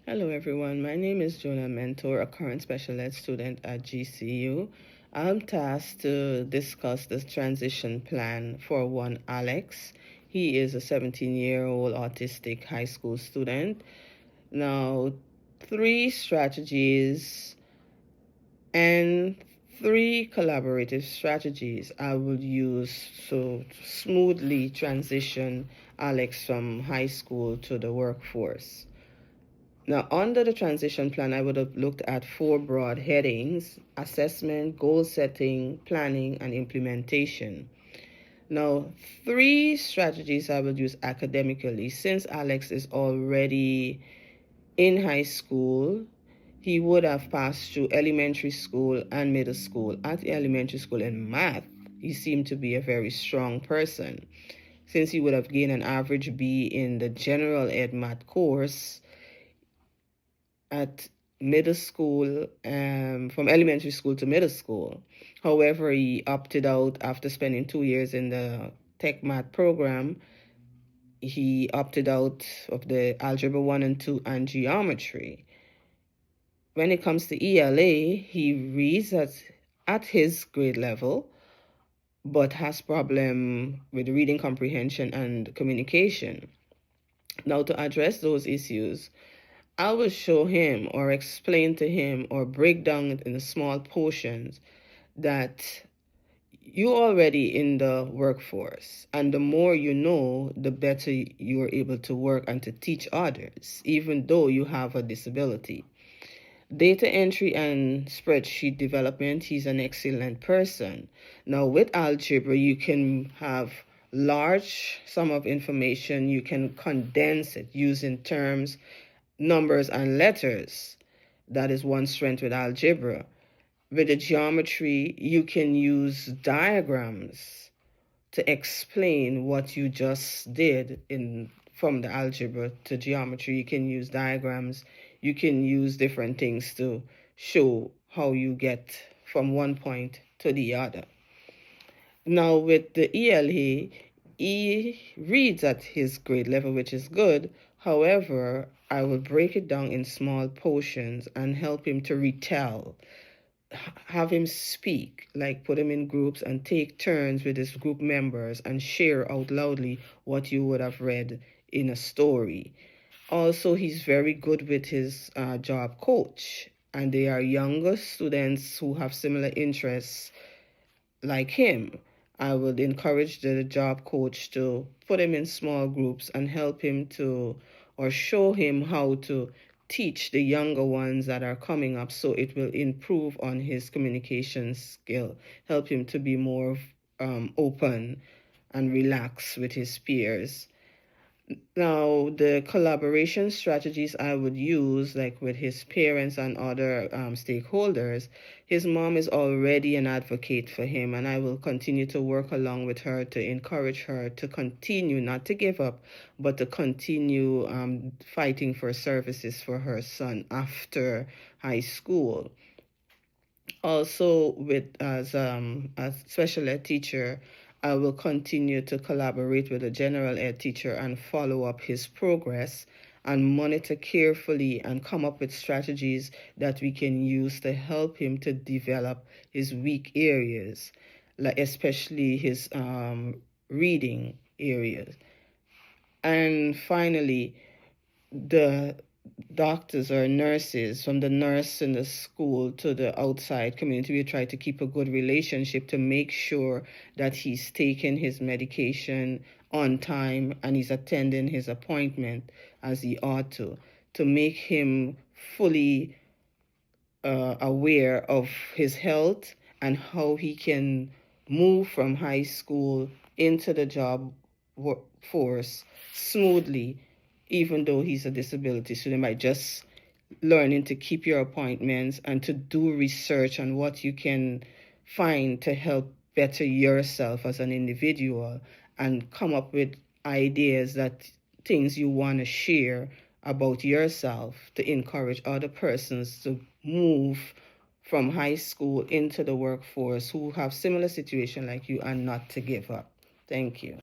Hello everyone, my name is Jonah Mentor, a current special ed student at GCU. I'm tasked to discuss the transition plan for one Alex. He is a 17-year-old autistic high school student. Now, three strategies and three collaborative strategies I will use to smoothly transition Alex from high school to the workforce. Now, under the transition plan, I would have looked at four broad headings: assessment, goal setting, planning, and implementation. Now, three strategies I will use academically. Since Alex is already in high school, he would have passed through elementary school and middle school. At the elementary school in math, he seemed to be a very strong person. Since he would have gained an average B in the general ed math course, at middle school, from elementary school to middle school. However, he opted out after spending 2 years in the Tech Math program. He opted out of the Algebra 1 and 2 and Geometry. When it comes to ELA, he reads at his grade level, but has problem with reading comprehension and communication. Now, to address those issues, I will show him or explain to him or break down it in small portions that you're already in the workforce, and the more you know, the better you're able to work and to teach others, even though you have a disability. Data entry and spreadsheet development, he's an excellent person. Now, with algebra, you can have large sum of information, you can condense it using terms, numbers, and letters. That is one strength with algebra. With the geometry, you can use diagrams to explain what you just did from the algebra to geometry. You can use diagrams. You can use different things to show how you get from one point to the other. Now, with the ELA, he reads at his grade level, which is good. However, I will break it down in small portions and help him to retell, have him speak, like put him in groups and take turns with his group members and share out loudly what you would have read in a story. Also, he's very good with his job coach, and they are younger students who have similar interests like him. I would encourage the job coach to put him in small groups and help him to, or show him how to teach the younger ones that are coming up, so it will improve on his communication skill, help him to be more open and relaxed with his peers. Now, the collaboration strategies I would use, like with his parents and other stakeholders, his mom is already an advocate for him, and I will continue to work along with her to encourage her to continue, not to give up, but to continue fighting for services for her son after high school. Also, as a special ed teacher, I will continue to collaborate with a general ed teacher and follow up his progress and monitor carefully and come up with strategies that we can use to help him to develop his weak areas, like especially his reading areas. And finally, the doctors or nurses, from the nurse in the school to the outside community, we try to keep a good relationship to make sure that he's taking his medication on time and he's attending his appointment as he ought to make him fully aware of his health and how he can move from high school into the job force smoothly, even though he's a disability student, by just learning to keep your appointments and to do research on what you can find to help better yourself as an individual and come up with ideas, that things you want to share about yourself to encourage other persons to move from high school into the workforce who have similar situation like you and not to give up. Thank you.